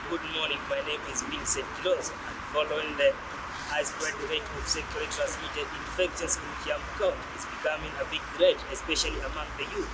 good morning. My name is Vincent Kiloso, and following the high-spread rate of sexually transmitted infections in Kiambu County is becoming a big threat, especially among the youth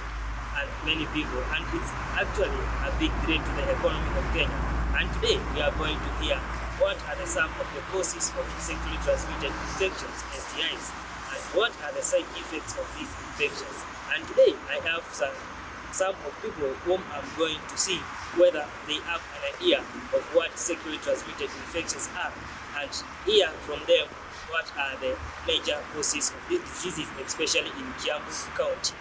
and many people, and it's actually a big threat to the economy of Kenya. And today we are going to hear what are some of the causes of sexually transmitted infections, STIs, and what are the side effects of these infections. And today I have some of people whom I'm going to see whether they have an idea of what sexually transmitted infections are, and hear from them what are the major causes of these diseases, especially in Kiambu County.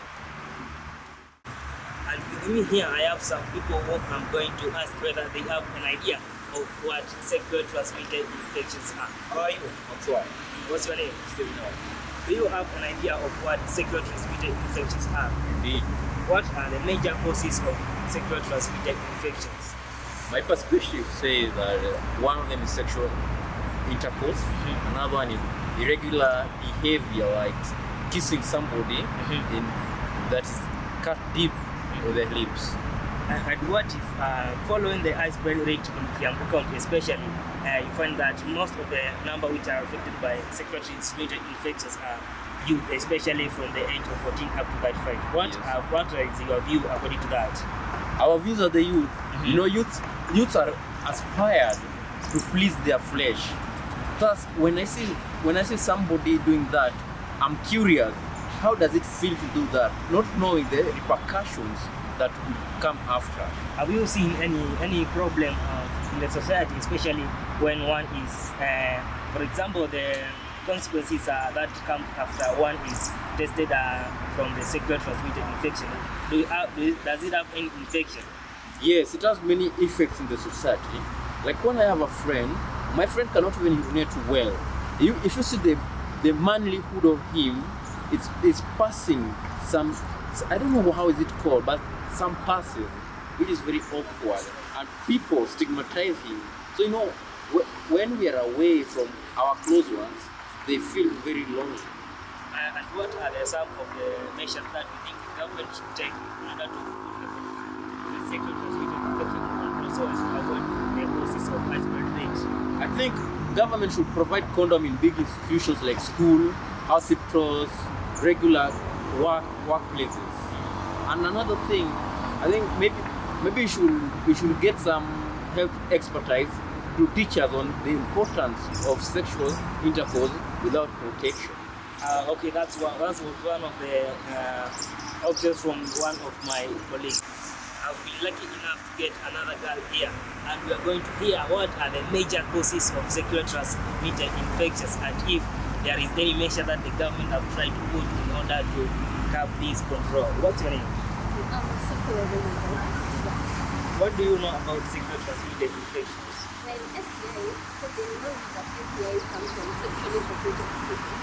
And with me here, I have some people whom I'm going to ask whether they have an idea of what sexually transmitted infections are. How are you? I'm fine. What's your name? Still no. Do you have an idea of what sexually transmitted infections are? Indeed. What are the major causes of sexually transmitted infections? My perspective says that one of them is sexual intercourse, another one is irregular behavior like kissing somebody in that is cut deep with the lips. And what if following the high-spread rate in Kiambu County especially, you find that most of the number which are affected by sexually transmitted infections are youth, especially from the age of 14 up to 35. What is your view according to that? Our views of the youth, youths are aspired to please their flesh. Thus, when I see somebody doing that, I'm curious, how does it feel to do that? Not knowing the repercussions that will come after. Have you seen any problem in the society, especially when one is, for example, the consequences that come after one is tested from the sexually transmitted infection? Does it have any infection? Yes, it has many effects in the society. Like when I have a friend, my friend cannot even urinate well. If you see the manlyhood of him, it's passing some, I don't know how is it called, but some passes, which is very awkward, and people stigmatize him. So when we are away from our close ones, they feel very lonely. And what are some of the measures that you think the government should take in order to the sexually transmitted infection and also avoid the causes of high-spread rate? I think government should provide condom in big institutions like school, hospitals, regular workplaces. And another thing, I think maybe we should get some health expertise to teach us on the importance of sexual intercourse without protection. Okay, that was one of the options from one of my colleagues. I've been lucky enough to get another girl here, and we are going to hear what are the major causes of sexually transmitted infections, and if there is any measure that the government have tried to put in order to curb this control. What's your name? What do you know about sexually transmitted infections? Well, STIs, because they know that STIs comes from sexually transmitted diseases.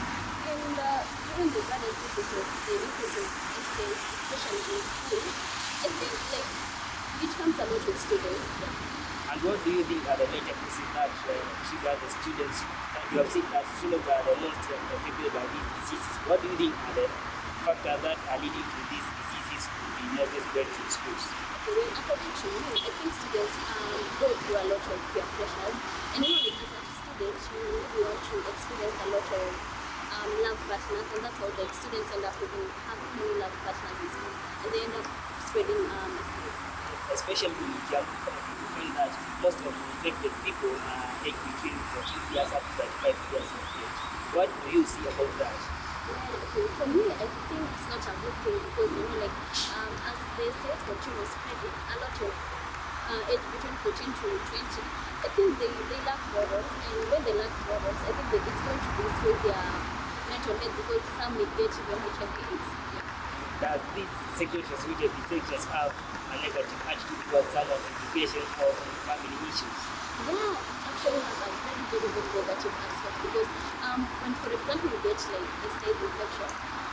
And during the pregnancy of the increase of STIs, especially in school, I think it comes a lot with students. And what do you think are the major causes that trigger the students? You have seen that students are the most affected by these diseases. What do you think are the factors that are leading to these diseases to be not spread to schools? Well, according to me, I think students go through a lot of peer pressures. And as a student, you want to experience a lot of love partners, and that's how the students end up having many love partners in school, and they end up spreading STIs. Especially in Kiambu County, we find that most of the infected people are aged between 14 years up to 35 years of age. What do you see about that? Okay, for me, I think it's not a good thing because, as the sales continue spreading, a lot of age between 14 to 20, I think they lack morals, and when they lack morals, I think that it's going to destroy their mental health because some may get even HIV/AIDS. Does these sexually transmitted infections have a negative attitude towards someone's education or family issues? Yeah, it actually has a very negative aspect because when, for example, you get a stage infection,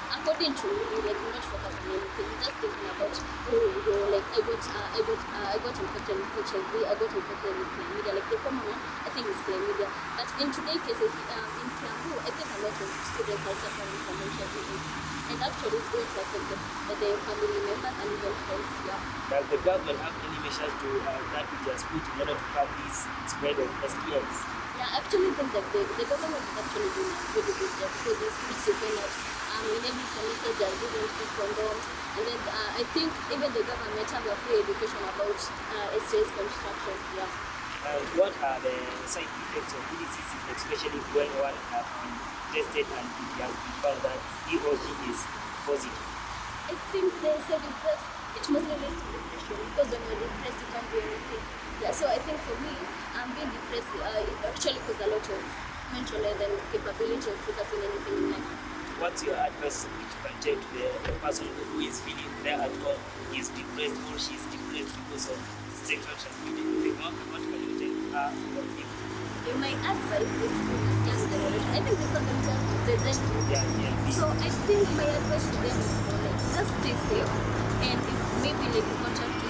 according to me, like you're not focused on anything. You're just thinking about, oh, like I got infected with HIV, I got infected with chlamydia. Like the common one, I think is chlamydia. But in today's cases, in Kiambu, I think a lot of students are suffering from HIV AIDS, and actually it's going to affect the family members and even friends. Yeah. Does the government have any measures to that it has put in order to curb this spread of STIs? Yeah, I actually think that the government is actually doing a really good job because it's pretty dependent. In every semester they are giving free condoms, and then I think even the government have a free education about STIs construction. Yeah. What are the side effects of diseases, especially when one has been tested and it has been found that he or she is positive? I think the side effects, it mostly leads to depression because when you're depressed you can't do anything. Yeah, so I think for me, being depressed it actually causes a lot of mental health and capability of focusing anything in life. What's your advice which you can tell to the person who is feeling there at home, he is depressed or she is depressed because of sexual transmitted infection? What can you tell her or him? Okay, my advice is to this young generation. I think they call themselves the Gen Z. Yeah. So I think my advice to them is for like just stay safe, and if maybe like you contacted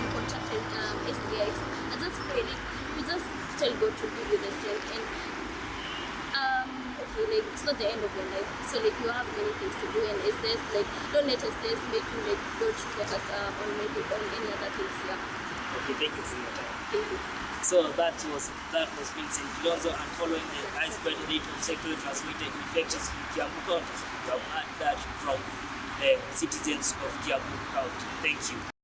STIs, I just pray like you just tell God to give you the strength, and okay, like it's not the end of your life. So like you have many things to do, and it's just like don't let STIs make you like don't focus on maybe on any other things. Yeah. Okay, thank you for your time. Thank you. So that was Vincent Kilonzo, and following the high-spread rate of sexually transmitted infections in Kiambu County, we have heard that from the citizens of Kiambu County. Thank you.